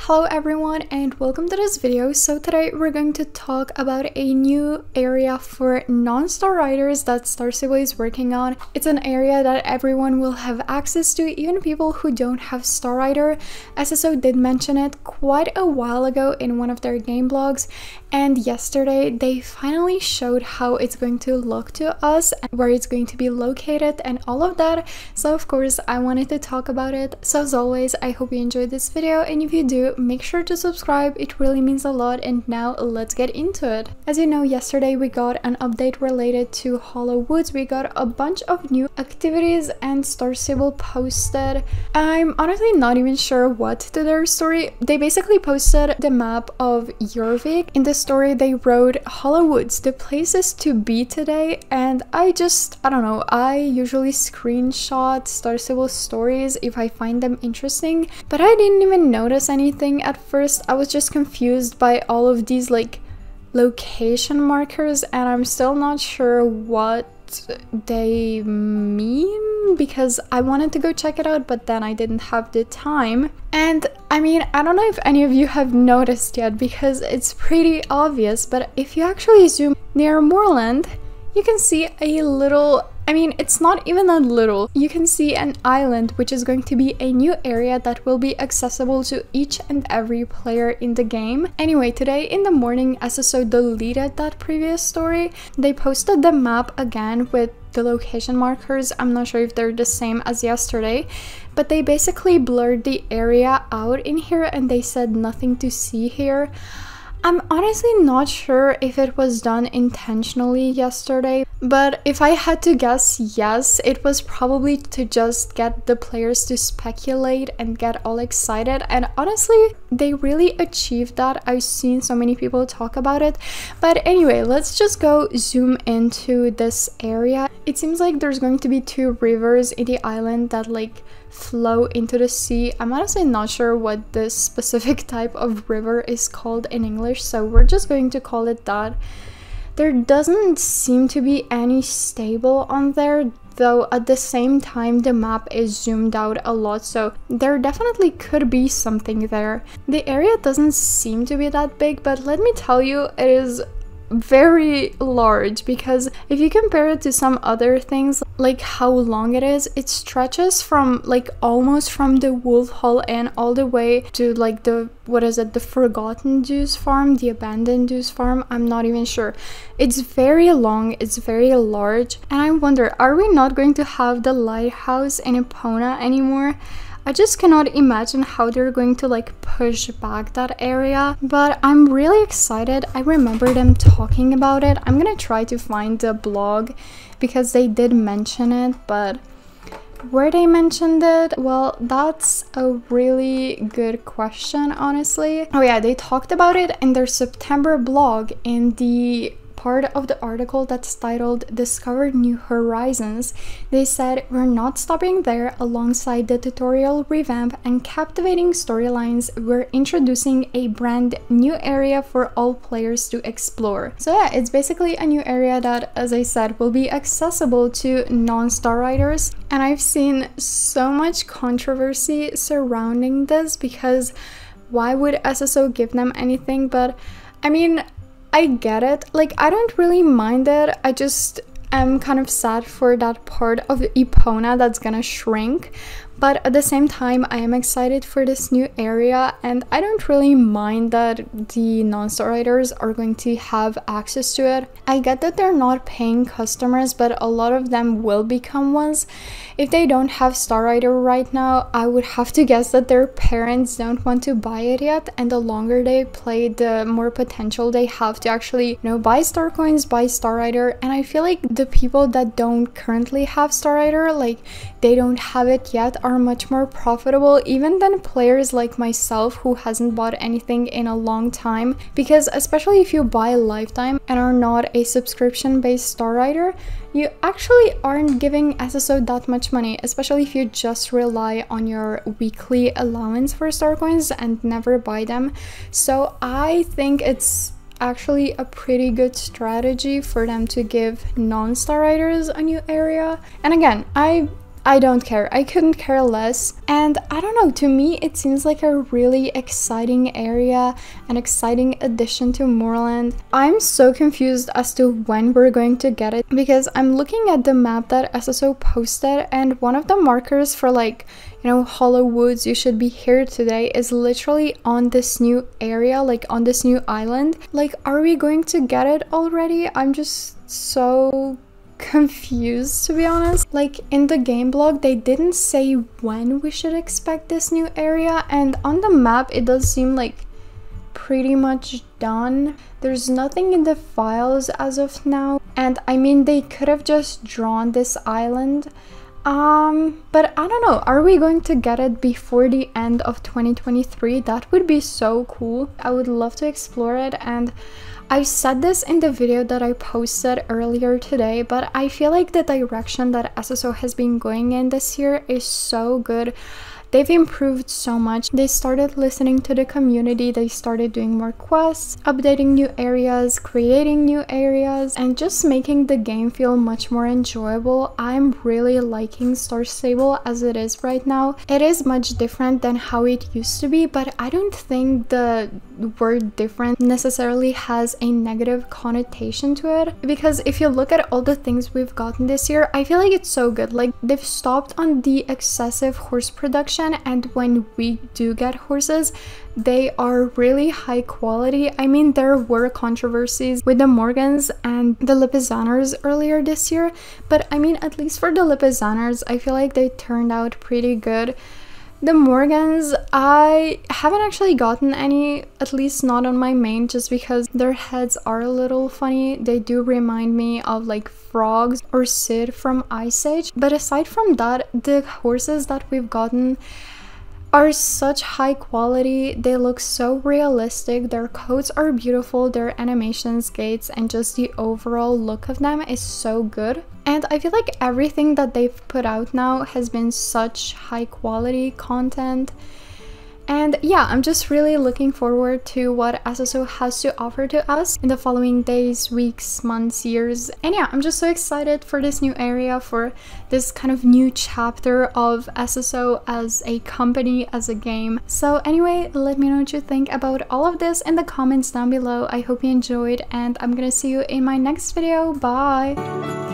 Hello everyone and welcome to this video. So today we're going to talk about a new area for non-star riders that Star Stable is working on. It's an area that everyone will have access to, even people who don't have Star Rider. SSO did mention it quite a while ago in one of their game blogs, and yesterday they finally showed how it's going to look to us and where it's going to be located and all of that. So of course I wanted to talk about it. So as always, I hope you enjoyed this video, and if you do, make sure to subscribe, it really means a lot. And now let's get into it. As you know, yesterday we got an update related to Hollow Woods. We got a bunch of new activities and Star Stable posted, I'm honestly not even sure what to their story. They basically posted the map of Jorvik. In the story they wrote Hollow Woods, the places to be today, and I don't know, I usually screenshot Star Stable stories if I find them interesting, but I didn't even notice anything at first. I was just confused by all of these like location markers, and I'm still not sure what they mean because I wanted to go check it out, but then I didn't have the time. And I mean, I don't know if any of you have noticed yet because it's pretty obvious, but if you actually zoom near Moorland, you can see a little, I mean, it's not even that little. You can see an island, which is going to be a new area that will be accessible to each and every player in the game. Anyway, today in the morning, SSO deleted that previous story. They posted the map again with the location markers. I'm not sure if they're the same as yesterday, but they basically blurred the area out in here and they said nothing to see here. I'm honestly not sure if it was done intentionally yesterday, but if I had to guess, yes, it was probably to just get the players to speculate and get all excited, and honestly, they really achieved that. I've seen so many people talk about it. But anyway, let's just go zoom into this area. It seems like there's going to be two rivers in the island that like flow into the sea. I'm honestly not sure what this specific type of river is called in English, so we're just going to call it that. There doesn't seem to be any stable on there, though at the same time the map is zoomed out a lot, so there definitely could be something there. The area doesn't seem to be that big, but let me tell you, it is very large, because if you compare it to some other things, like how long it is, it stretches from like almost from the Wolf Hall Inn all the way to like the, what is it, the Forgotten Dews Farm, the Abandoned Dews Farm, I'm not even sure. It's very long, it's very large, and I wonder, are we not going to have the lighthouse in Epona anymore? I just cannot imagine how they're going to like push back that area, but I'm really excited. I remember them talking about it. I'm gonna try to find the blog because they did mention it, but where they mentioned it, well, that's a really good question, honestly. Oh yeah, they talked about it in their September blog in the part of the article that's titled Discover New Horizons. They said, we're not stopping there. Alongside the tutorial revamp and captivating storylines, we're introducing a brand new area for all players to explore. So yeah, it's basically a new area that, as I said, will be accessible to non-Star Riders. And I've seen so much controversy surrounding this because why would SSO give them anything? But I mean, I get it, like I don't really mind it, I just am kind of sad for that part of Epona that's gonna shrink, but at the same time I am excited for this new area, and I don't really mind that the non-Star Riders are going to have access to it. I get that they're not paying customers, but a lot of them will become ones. If they don't have Star Rider right now, I would have to guess that their parents don't want to buy it yet, and the longer they play, the more potential they have to actually, you know, buy Star Coins, buy Star Rider. And I feel like the people that don't currently have Star Rider, like they don't have it yet, are much more profitable even than players like myself who hasn't bought anything in a long time, because especially if you buy Lifetime and are not a subscription based Star Rider, you actually aren't giving SSO that much money, especially if you just rely on your weekly allowance for Star Coins and never buy them. So I think it's actually a pretty good strategy for them to give non-Star Riders a new area. And again, I don't care. I couldn't care less. And I don't know, to me it seems like a really exciting area, an exciting addition to Moorland. I'm so confused as to when we're going to get it, because I'm looking at the map that SSO posted, and one of the markers for like, you know, Hollow Woods, you should be here today, is literally on this new area, like on this new island. Like, are we going to get it already? I'm just so confused, to be honest. Like, in the game blog they didn't say when we should expect this new area, and on the map it does seem like pretty much done. There's nothing in the files as of now, and I mean, they could have just drawn this island, but I don't know, are we going to get it before the end of 2023? That would be so cool. I would love to explore it, and I said this in the video that I posted earlier today, but I feel like the direction that SSO has been going in this year is so good. They've improved so much. They started listening to the community, they started doing more quests, updating new areas, creating new areas, and just making the game feel much more enjoyable. I'm really liking Star Stable as it is right now. It is much different than how it used to be, but I don't think the word different necessarily has a negative connotation to it, because if you look at all the things we've gotten this year, I feel like it's so good. Like, they've stopped on the excessive horse production, and when we do get horses, they are really high quality. I mean, there were controversies with the Morgans and the Lipizaners earlier this year, but I mean, at least for the Lipizaners, I feel like they turned out pretty good. The Morgans, I haven't actually gotten any, at least not on my main, just because their heads are a little funny. They do remind me of like frogs or Sid from Ice Age, but aside from that, the horses that we've gotten are such high quality. They look so realistic, their coats are beautiful, their animations, gaits, and just the overall look of them is so good. And I feel like everything that they've put out now has been such high quality content. And yeah, I'm just really looking forward to what SSO has to offer to us in the following days, weeks, months, years. And yeah, I'm just so excited for this new area, for this kind of new chapter of SSO as a company, as a game. So anyway, let me know what you think about all of this in the comments down below. I hope you enjoyed, and I'm gonna see you in my next video. Bye!